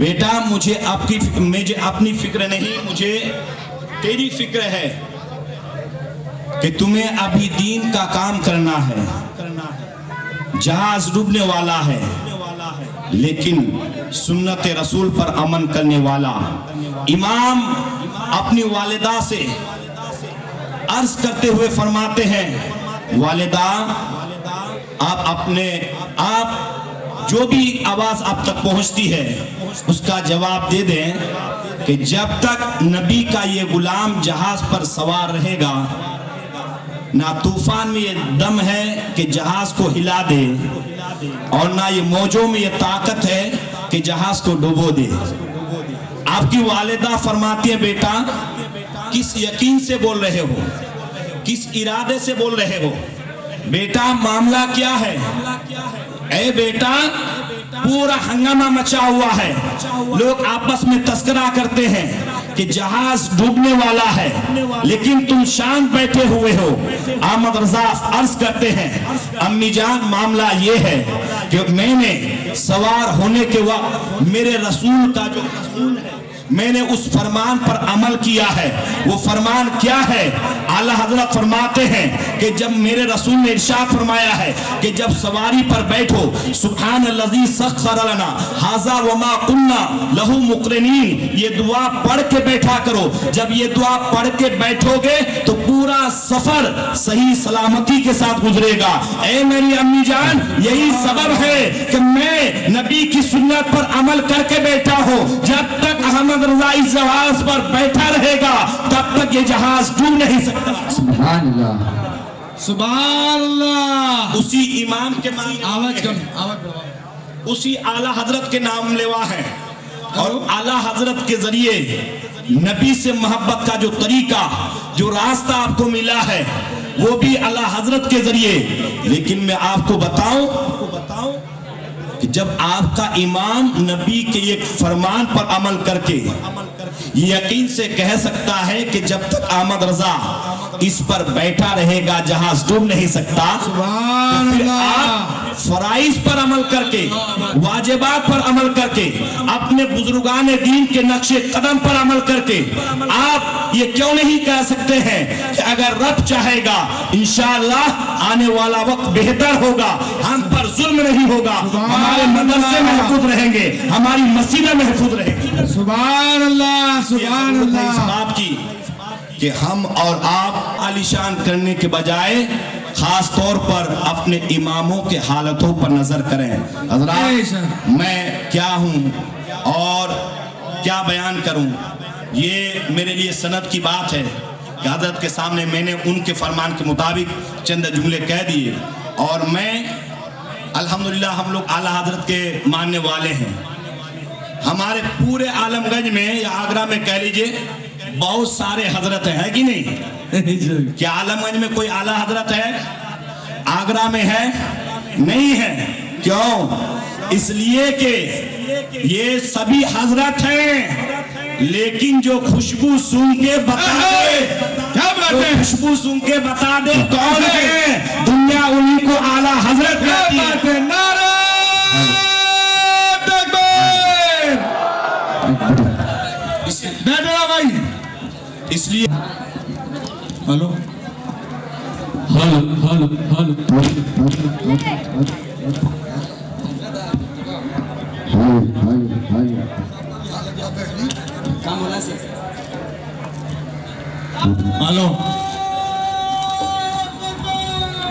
بیٹا مجھے اپنی فکر نہیں، مجھے تیری فکر ہے کہ تمہیں ابھی دین کا کام کرنا ہے. جہاز ڈوبنے والا ہے لیکن سنت رسول پر عمل کرنے والا. امام اپنی والدہ سے عرض کرتے ہوئے فرماتے ہیں والدہ آپ جو بھی آواز آپ تک پہنچتی ہے اس کا جواب دے دیں کہ جب تک نبی کا یہ غلام جہاز پر سوار رہے گا نہ طوفان میں یہ دم ہے کہ جہاز کو ہلا دے اور نہ یہ موجوں میں یہ طاقت ہے کہ جہاز کو ڈوبو دے. آپ کی والدہ فرماتی ہیں بیٹا کس یقین سے بول رہے ہو، کس ارادے سے بول رہے ہو، بیٹا معاملہ کیا ہے؟ اے بیٹا پورا ہنگامہ مچا ہوا ہے، لوگ آپس میں تذکرہ کرتے ہیں کہ جہاز ڈوبنے والا ہے لیکن تم شانت بیٹھے ہوئے ہو. احمد رضا عرض کرتے ہیں امی جان معاملہ یہ ہے کہ میں نے سوار ہونے کے وقت میرے رسول کا جو رسول ہے میں نے اس فرمان پر عمل کیا ہے. وہ فرمان کیا ہے؟ اعلیٰ حضرت فرماتے ہیں کہ جب میرے رسول نے ارشاد فرمایا ہے کہ جب سواری پر بیٹھو سبحان الذی سخر لنا ھذا وما كنا له مقرنین، یہ دعا پڑھ کے بیٹھا کرو. جب یہ دعا پڑھ کے بیٹھو گے تو پورا سفر صحیح سلامتی کے ساتھ گزرے گا. اے میری امی جان یہی سبب ہے کہ میں نبی کی سنت پر عمل کر کے بیٹھا ہوں. جب تک احمد رضا اس جہاز پر بیٹھا رہے گا تب تک یہ جہاز ڈوب نہیں سکتا. سبحان اللہ سبحان اللہ. اسی امام کے اسی اعلیٰ حضرت کے نام لیوا ہے اور اعلیٰ حضرت کے ذریعے نبی سے محبت کا جو طریقہ جو راستہ آپ کو ملا ہے وہ بھی اعلیٰ حضرت کے ذریعے. لیکن میں آپ کو بتاؤں کہ جب آپ کا امام نبی کے ایک فرمان پر عمل کر کے یقین سے کہہ سکتا ہے کہ جب تک احمد رضا اس پر بیٹھا رہے گا جہاز ڈوب نہیں سکتا، سبحان پھر اللہ. آپ فرائض پر عمل کر کے واجبات پر عمل کر کے اپنے بزرگان دین کے نقش قدم پر عمل کر کے آپ یہ کیوں نہیں کہہ سکتے ہیں کہ اگر رب چاہے گا انشاءاللہ آنے والا وقت بہتر ہوگا، ہم پر ظلم نہیں ہوگا، ہمارے مدرسے محفوظ رہیں گے، ہماری مسجدیں محفوظ رہیں گی. سبحان اللہ سبحان اللہ. اس بات کی کہ ہم اور آپ عالیشان کرنے کے بجائے خاص طور پر اپنے اماموں کے حالتوں پر نظر کریں. حضرات میں کیا ہوں اور کیا بیان کروں، یہ میرے لیے سند کی بات ہے کہ حضرت کے سامنے میں نے ان کے فرمان کے مطابق چند جملے کہہ دیے. اور میں الحمدللہ ہم لوگ اعلیٰ حضرت کے ماننے والے ہیں. ہمارے پورے عالم گنج میں یا آگرہ میں کہہ لیجئے بہت سارے حضرت ہیں کہ نہیں؟ کیا عالم گنج میں کوئی اعلیٰ حضرت ہے؟ آگرہ میں ہے؟ نہیں ہے. کیوں؟ اس لیے کہ یہ سبھی حضرت ہیں لیکن جو خوشبو سن کے بتا دے خوشبو سن کے بتا دے کون ہے، دنیا انہی کو اعلیٰ حضرت کہتی ہے. بیٹھنا بھائی. اس لیے ہلو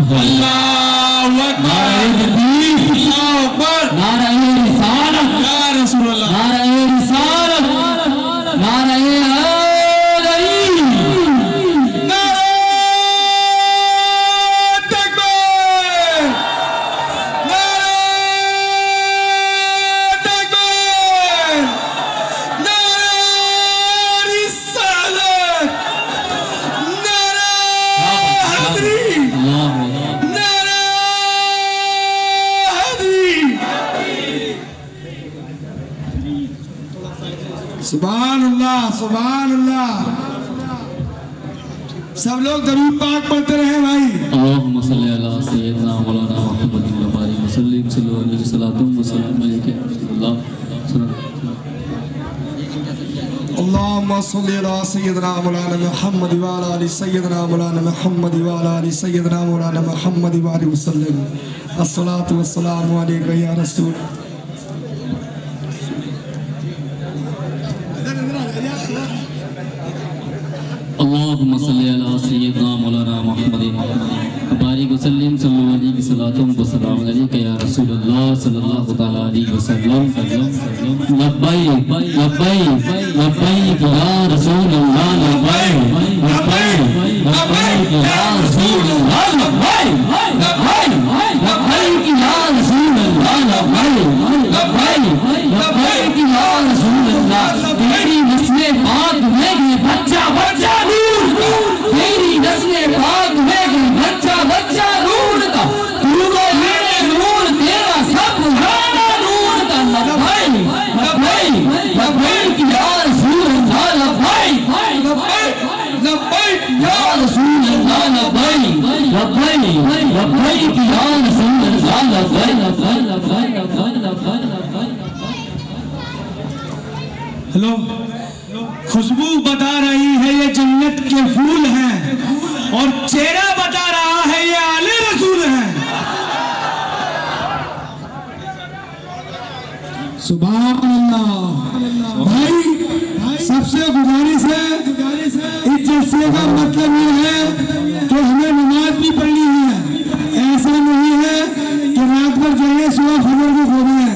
اللہ اکبر. نعرہ رسالت یا رسول اللہ. نعرہ رسالت نعرہ حیدری. نعرہ تکبیر. نعرہ تکبیر. نعرہ رسالت. نعرہ حیدری. نعرہ حیدری. سبحان اللہ سبحان اللہ. سب لوگ درود پاک پڑھتے رہے بھائی. اللہم صلی علی سیدنا مولانا محمد وبارک وسلم صلی اللہ علیہ وسلم. اللهم صل على سيدنا مولانا محمد وعلى ال سيدنا مولانا محمد وعلى ال سيدنا مولانا محمد وعلى وسلم الصلاة والسلام عليك يا رسول اللهم صل على سيدنا مولانا محمد بارك وسلم صلى الله عليه وسلم والسلام عليك يا رسول الله صلى الله تعالى عليه وسلم لبيك لبيك لبيك يا رسول الله لبيك لبيك لبيك يا رسول الله لبيك لبيك لبيك يا رسول الله لبيك لبيك لبيك يا رسول الله تیری نسل پاک میں گئے بچہ بچہ نور کا تیری نسل پاک میں گئے بچہ بچہ نور کا تو میرے نور تیرا سب رانا نور کا لبیک لبیک لبیک یا رسول اللہ لبیک لبیک لبیک یا رسول اللہ لبیک لبیک لبیک یا رسول اللہ لبیک لبیک لبیک لبیک ہلو خوشبو بتا رہی ہے یہ جنت کے پھول ہیں اور چہرہ بتا رہا ہے یہ آل رسول ہیں سبحان اللہ بھائی سب سے گزارش ہے اس جلسے کا مطلب یہ ہے کہ ہمیں نماز بھی پڑھنی ہے ایسا نہیں ہے کہ رات بھر جائے صبح فجر کو کھو دیں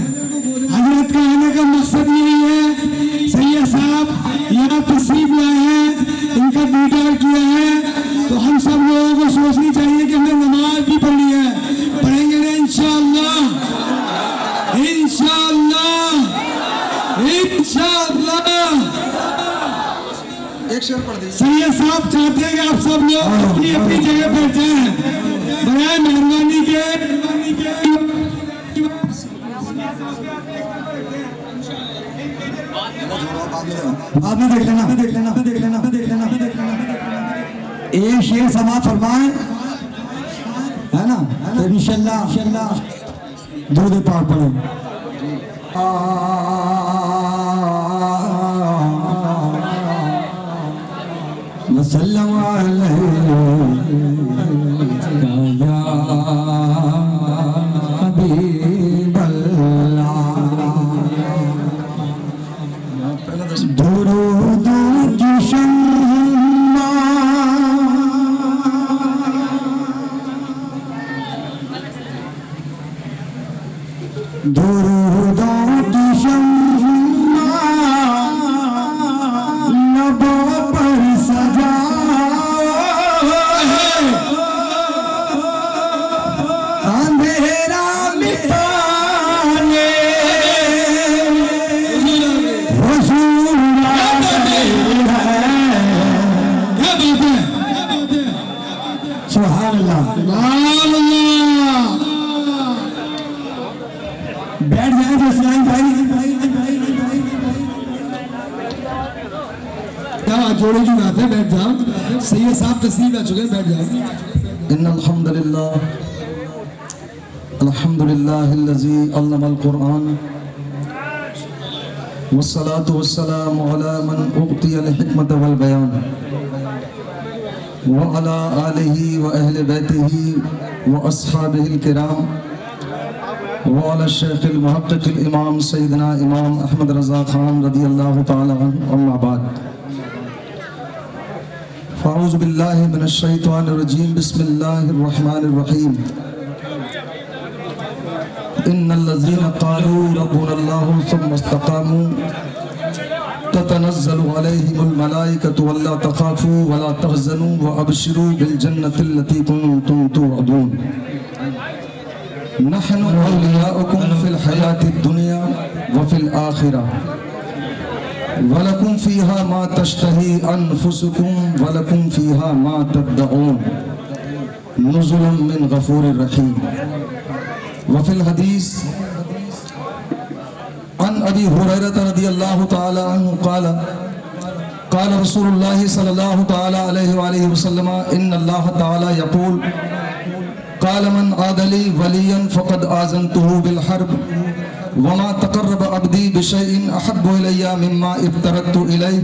حضرت کا آنے کا مقصد یہی ہے سید صاحب یہاں تشریف لائے ہیں ان کا دیدار کیا ہے تو ہم سب لوگوں کو سوچنی چاہیے کہ ہمیں نماز بھی پڑھنی ہے پڑھیں گے نا انشاءاللہ انشاءاللہ انشاءاللہ سید صاحب چاہتے ہیں کہ آپ سب لوگ اپنی اپنی جگہ بیٹھ جائیں برائے مہربانی کے آپ نے دیکھ لینا دیکھ لینا دیکھ لینا دیکھ لینا ایک شعر سماعت فرمائیں ہے نا تو انشاءاللہ درود پاک پڑھیں وسلم علیہ یا حبیب اللہ درود کی شمع درود کی شمع لبوں پر سجا اندھیرا مٹانے سبحان اللہ بیٹھ جائیں جو اسلام بھائی جوڑے جو گاتے ہیں بیٹھ جاؤ سید صاحب تسلیم آ چکے ہیں بیٹھ جاؤ ان الحمدللہ الحمدللہ الذی علم القرآن والصلاة والسلام على من اعطي الحکمت والبیان وعلى آلہ وأہل بیتہ وأصحابہ الکرام وعلى الشیخ المحقق الامام سیدنا امام احمد رضا خان رضی اللہ تعالی عنہ اما بعد فاعوذ باللہ من الشیطان الرجیم بسم اللہ الرحمن الرحیم ان الذين قالوا ربنا الله ثم استقاموا تتنزل عليهم الملائكة ولا تخافوا ولا تحزنوا وابشروا بالجنة التي كنتم توعدون نحن أولياؤكم في الحياة الدنيا وفي الآخرة ولكم فيها ما تشتهي أنفسكم ولكم فيها ما تدعون نزلا من غفور رحيم وفي الحديث عن أبي هريرة رضي الله تعالى عنه قال قال رسول الله صلى الله تعالى عليه وآله وسلم إن الله تعالى يقول قال من عاد لي وليا فقد آذنته بالحرب وما تقرب عبدي بشيء أحب إلي مما افترضت إليه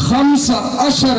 15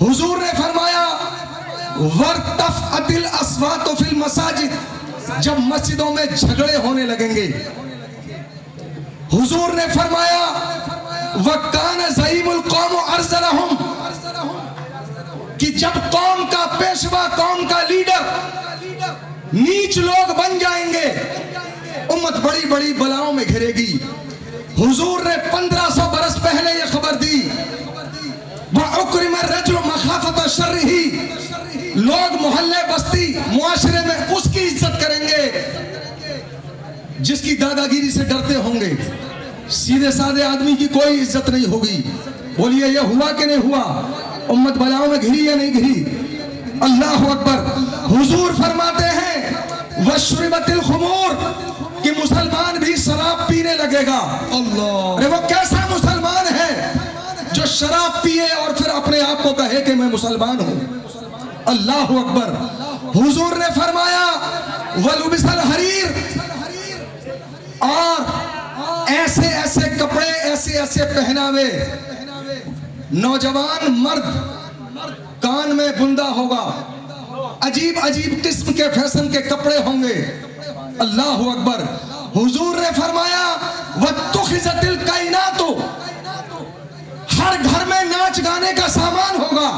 حضور نے فرمایا وَارْتَفْعَتِ الْأَصْوَاتُ فِي الْمَسَاجِدِ، جب مسجدوں میں جھگڑے ہونے لگیں گے. حضور نے فرمایا وَكَانَ زَعِيمُ الْقَوْمُ أَرْذَلَهُمْ، کہ جب قوم کا پیشوا، قوم کا لیڈر نیچ لوگ بن جائیں گے، امت بڑی بڑی بلاؤں میں گھرے گی. حضور نے 1500 برس پہلے یہ خبر دی وَأُكْرِمَ الرَّجُلُ مَخَافَةَ شَرِّهِ، لوگ محلے بستی معاشرے میں اس کی عزت کریں گے جس کی دادا گیری سے ڈرتے ہوں گے. سیدھے سادے آدمی کی کوئی عزت نہیں ہوگی. بولیے یہ ہوا کہ نہیں ہوا؟ امت بلاؤں میں گھری یا نہیں گھری؟ اللہ اکبر. حضور فرماتے ہیں وَشْرِبَتِ الْخُمُورِ، کہ مسلمان بھی شراب پینے لگے گا. ارے وہ کیسا مسلمان ہے جو شراب پیے اور پھر اپنے آپ کو کہے کہ میں مسلمان ہوں؟ اللہ اکبر. حضور نے فرمایا وَلُبِسَ الْحَرِيرِ، اور ایسے ایسے کپڑے، ایسے ایسے پہناوے. نوجوان مرد کان میں بندہ ہوگا، عجیب عجیب قسم کے فیشن کے کپڑے ہوں گے. اللہ اکبر. حضور نے فرمایا وَاتُّخِذَتِ الْكَائِنَاتُ، ہر گھر میں ناچ گانے کا سامان ہوگا.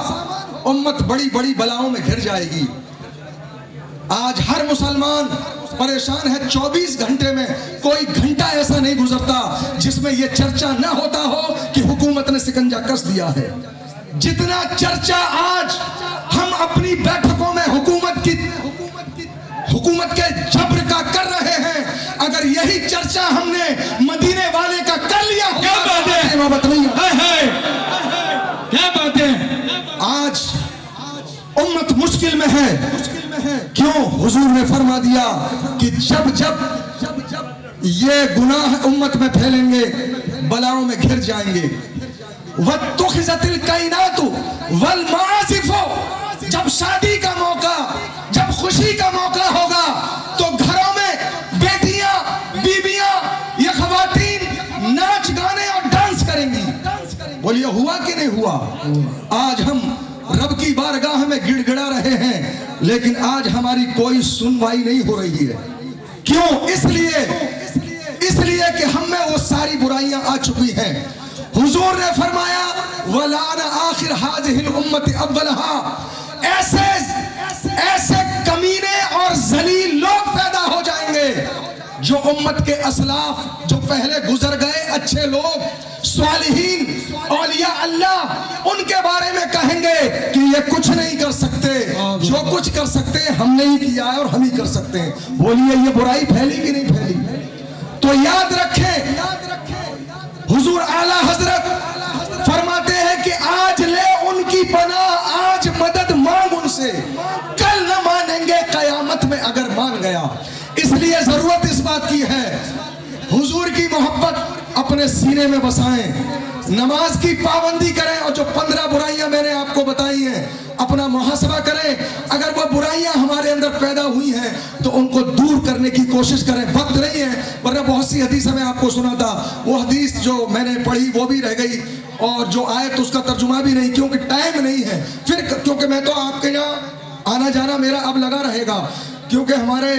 امت بڑی بڑی بلاؤں میں گھر جائے گی. آج ہر مسلمان پریشان ہے. 24 گھنٹے میں کوئی گھنٹہ ایسا نہیں گزرتا جس میں یہ چرچا نہ ہوتا ہو کہ حکومت نے شکنجہ کس دیا ہے. جتنا چرچا آج ہم اپنی بیٹھکوں میں حکومت کے جبر کا کر رہے ہیں، اگر یہی چرچا ہم نے مدینے والے کا کر لیا ہوگا. کیا بات ہے، کیا بات ہے. آج امت مشکل میں ہے. کیوں؟ حضور نے فرما دیا کہ جب یہ گناہ امت میں پھیلیں گے بلاؤں میں گھر جائیں گے. وَاتُّخِذَتِ الْكَائِنَاتُ وَالْمَعَازِفُ، جب شادی کا موقع، جب خوشی کا موقع ہوگا تو گھروں میں بیٹیاں، بیویاں، یہ خواتین ناچ گانے اور ڈانس کریں گی. بولیے ہوا کہ نہیں ہوا؟ آج ہم رب کی بارگاہ میں گڑ گڑا رہے ہیں لیکن آج ہماری کوئی سنوائی نہیں ہو رہی ہے. کیوں؟ اس لیے کہ ہم میں وہ ساری برائیاں آ چکی ہیں. حضور نے فرمایا وَلَعَنَ آخِرْ هَذِهِ الْأُمَّةِ أَوَّلَهَا، ایسے کمینے اور ذلیل لوگ پیدا ہو جائیں گے جو امت کے اسلاف، جو پہلے گزر گئے اچھے لوگ، صالحین، اولیاء اللہ، ان کے بارے میں کہیں گے کہ یہ کچھ نہیں کر سکتے، جو کچھ کر سکتے ہم نے ہی کیا ہے اور ہم ہی کر سکتے ہیں. بولیے یہ برائی پھیلی کہ نہیں پھیلی؟ تو یاد رکھیں حضور اعلیٰ حضرت فرماتے ہیں کہ آج لے ان کی پناہ، آج مدد مانگ ان سے، کل نہ مانیں گے قیامت میں اگر مان گیا. اس لیے ضرورت اس بات کی ہے حضور کی محبت اپنے سینے میں بسائیں، نماز کی پابندی کریں، اور جو 15 برائیاں میں نے آپ کو بتائی ہیں اپنا محاسبہ کریں. اگر وہ برائیاں ہمارے اندر پیدا ہوئی ہیں تو ان کو دور کرنے کی کوشش کریں. وقت نہیں ہے ورنہ بہت سی حدیثیں میں آپ کو سنا تھا، وہ حدیث جو میں نے پڑھی وہ بھی رہ گئی اور جو آیت اس کا ترجمہ بھی نہیں، کیونکہ ٹائم نہیں ہے. پھر کیونکہ میں تو آپ کے یہاں آنا جانا میرا اب لگا رہے گا، کیونکہ ہمارے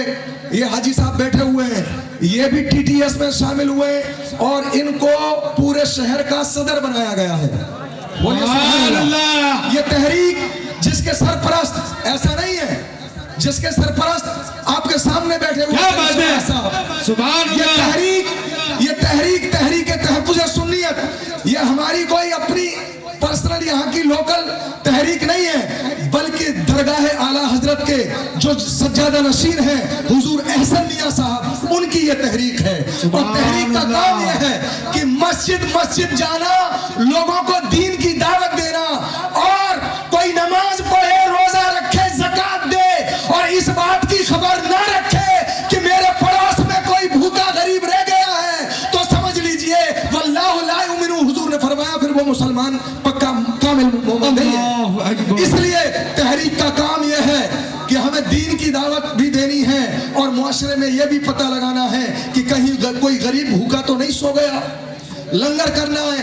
یہ حاجی صاحب بیٹھے ہوئے ہیں، یہ بھی ٹی ٹی ایس میں شامل ہوئے اور ان کو پورے شہر کا صدر بنایا گیا ہے. یہ تحریک جس کے سرپرست ایسا نہیں ہے، جس کے سرپرست آپ کے سامنے بیٹھے ہوئے یہ تحریک تحفظ سنیت، یہ ہماری کوئی اپنی پرسنل یہاں کی لوکل تحریک نہیں ہے، بلکہ درگاہ اعلیٰ حضرت کے جو سجادہ نشین ہیں حضور احسن میاں صاحب، ان کی یہ تحریک ہے. اور تحریک کا کام یہ ہے کہ مسجد جانا، لوگوں کو دین کی دعوت دینا، اور کوئی نماز پڑھے، روزہ رکھے، زکات دے اور اس بات کی خبر نہ رکھے کہ میرے پڑوس میں کوئی بھوکا غریب رہ گیا ہے تو سمجھ لیجئے واللہ لا یؤمن. حضور نے فرمایا پھر وہ مسلمان پکا کامل مومن نہیں ہے. اس لیے تحریک کا کام یہ ہے کہ ہمیں دین کی دعوت بھی دینی ہے اور معاشرے میں یہ بھی پتہ لگانا ہے کہ کہیں کوئی غریب بھوکا تو نہیں سو گیا. لنگر کرنا ہے،